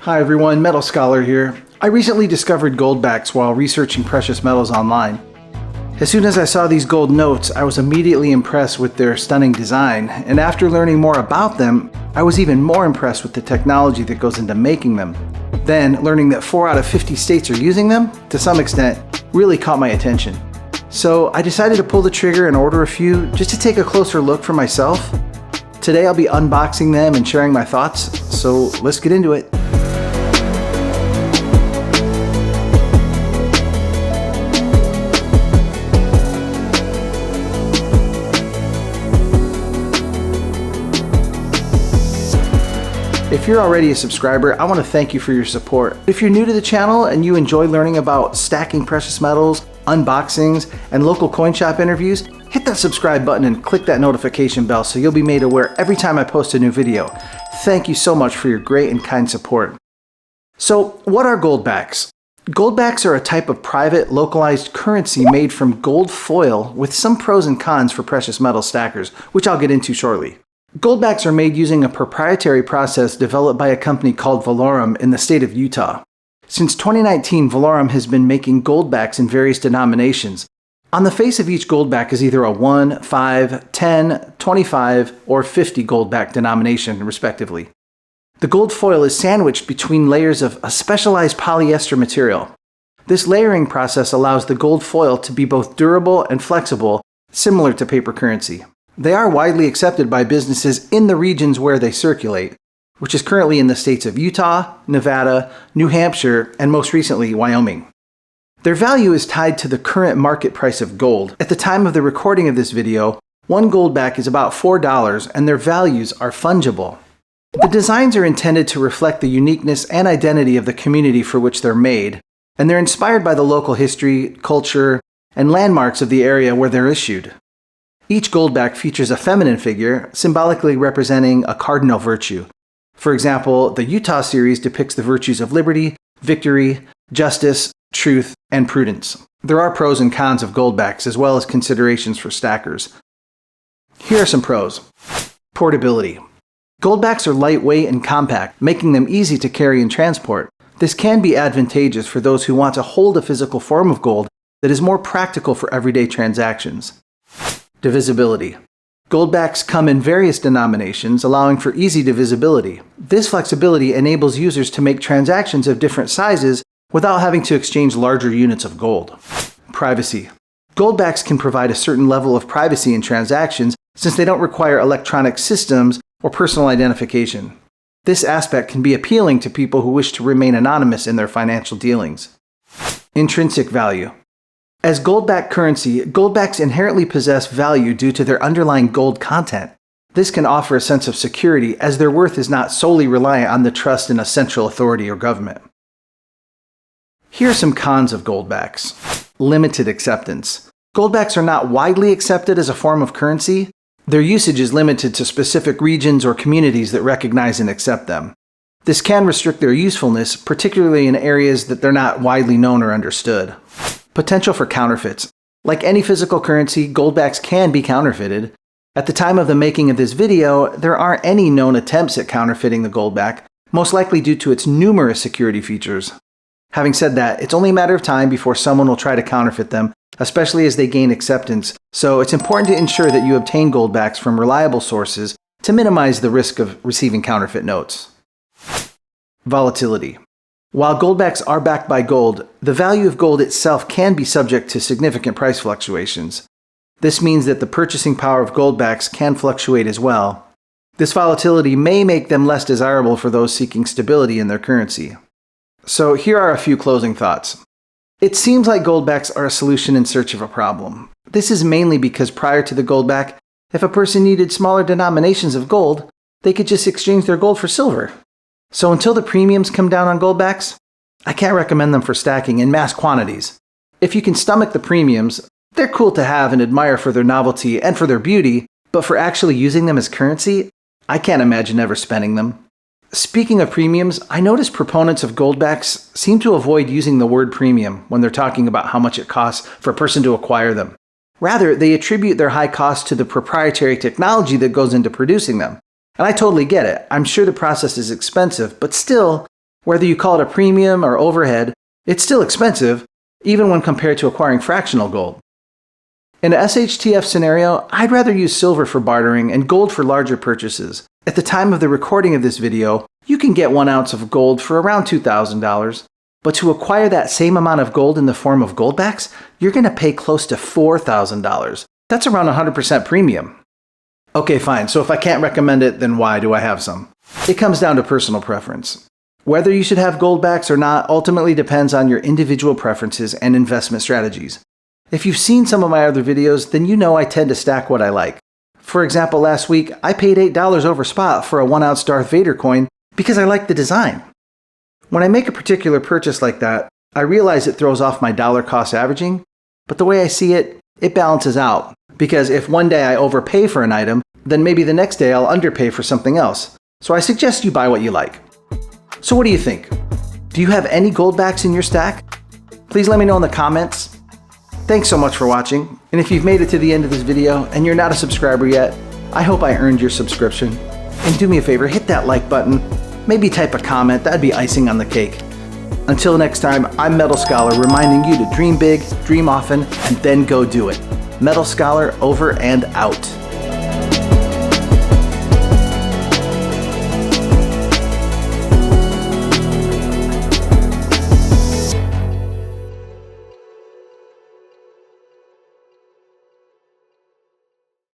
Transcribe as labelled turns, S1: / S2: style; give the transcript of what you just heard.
S1: Hi everyone, Metal Scholar here. I recently discovered Goldbacks while researching precious metals online. As soon as I saw these gold notes, I was immediately impressed with their stunning design, and after learning more about them, I was even more impressed with the technology that goes into making them. Then, learning that 4 out of 50 states are using them, to some extent, really caught my attention. So I decided to pull the trigger and order a few just to take a closer look for myself. Today I'll be unboxing them and sharing my thoughts, so let's get into it. If you're already a subscriber, I want to thank you for your support. If you're new to the channel and you enjoy learning about stacking precious metals, unboxings, and local coin shop interviews, hit that subscribe button and click that notification bell so you'll be made aware every time I post a new video. Thank you so much for your great and kind support. So, what are Goldbacks? Goldbacks are a type of private, localized currency made from gold foil with some pros and cons for precious metal stackers, which I'll get into shortly. Goldbacks are made using a proprietary process developed by a company called Valaurum in the state of Utah. Since 2019, Valaurum has been making goldbacks in various denominations. On the face of each goldback is either a 1, 5, 10, 25, or 50 goldback denomination, respectively. The gold foil is sandwiched between layers of a specialized polyester material. This layering process allows the gold foil to be both durable and flexible, similar to paper currency. They are widely accepted by businesses in the regions where they circulate, which is currently in the states of Utah, Nevada, New Hampshire, and most recently, Wyoming. Their value is tied to the current market price of gold. At the time of the recording of this video, one goldback is about $4 and their values are fungible. The designs are intended to reflect the uniqueness and identity of the community for which they're made, and they're inspired by the local history, culture, and landmarks of the area where they're issued. Each goldback features a feminine figure, symbolically representing a cardinal virtue. For example, the Utah series depicts the virtues of liberty, victory, justice, truth, and prudence. There are pros and cons of goldbacks, as well as considerations for stackers. Here are some pros. Portability. Goldbacks are lightweight and compact, making them easy to carry and transport. This can be advantageous for those who want to hold a physical form of gold that is more practical for everyday transactions. Divisibility. Goldbacks come in various denominations, allowing for easy divisibility. This flexibility enables users to make transactions of different sizes without having to exchange larger units of gold. Privacy. Goldbacks can provide a certain level of privacy in transactions since they don't require electronic systems or personal identification. This aspect can be appealing to people who wish to remain anonymous in their financial dealings. Intrinsic value. As goldback currency, goldbacks inherently possess value due to their underlying gold content. This can offer a sense of security as their worth is not solely reliant on the trust in a central authority or government. Here are some cons of goldbacks. Limited acceptance. Goldbacks are not widely accepted as a form of currency. Their usage is limited to specific regions or communities that recognize and accept them. This can restrict their usefulness, particularly in areas that they're not widely known or understood. Potential for counterfeits. Like any physical currency, goldbacks can be counterfeited. At the time of the making of this video, there aren't any known attempts at counterfeiting the goldback, most likely due to its numerous security features. Having said that, it's only a matter of time before someone will try to counterfeit them, especially as they gain acceptance, so it's important to ensure that you obtain goldbacks from reliable sources to minimize the risk of receiving counterfeit notes. Volatility. While goldbacks are backed by gold, the value of gold itself can be subject to significant price fluctuations. This means that the purchasing power of goldbacks can fluctuate as well. This volatility may make them less desirable for those seeking stability in their currency. So here are a few closing thoughts. It seems like goldbacks are a solution in search of a problem. This is mainly because prior to the goldback, if a person needed smaller denominations of gold, they could just exchange their gold for silver. So until the premiums come down on goldbacks, I can't recommend them for stacking in mass quantities. If you can stomach the premiums, they're cool to have and admire for their novelty and for their beauty, but for actually using them as currency, I can't imagine ever spending them. Speaking of premiums, I notice proponents of goldbacks seem to avoid using the word premium when they're talking about how much it costs for a person to acquire them. Rather, they attribute their high cost to the proprietary technology that goes into producing them. And I totally get it. I'm sure the process is expensive, but still, Whether you call it a premium or overhead, it's still expensive, even when compared to acquiring fractional gold. In a SHTF scenario, I'd rather use silver for bartering and gold for larger purchases. At the time of the recording of this video, you can get 1 ounce of gold for around $2,000, but to acquire that same amount of gold in the form of Goldbacks, you're going to pay close to $4,000. That's around 100% premium. Okay, fine, so if I can't recommend it, then why do I have some? It comes down to personal preference. Whether you should have Goldbacks or not ultimately depends on your individual preferences and investment strategies. If you've seen some of my other videos, then you know I tend to stack what I like. For example, last week, I paid $8 over spot for a 1 ounce Darth Vader coin because I like the design. When I make a particular purchase like that, I realize it throws off my dollar cost averaging, but the way I see it, it balances out. Because if one day I overpay for an item, then maybe the next day I'll underpay for something else. So I suggest you buy what you like. So what do you think? Do you have any Goldbacks in your stack? Please let me know in the comments. Thanks so much for watching, and if you've made it to the end of this video and you're not a subscriber yet, I hope I earned your subscription. And do me a favor, hit that like button, maybe type a comment, that'd be icing on the cake. Until next time, I'm Metal Scholar, reminding you to dream big, dream often, and then go do it. Metal Scholar over and out.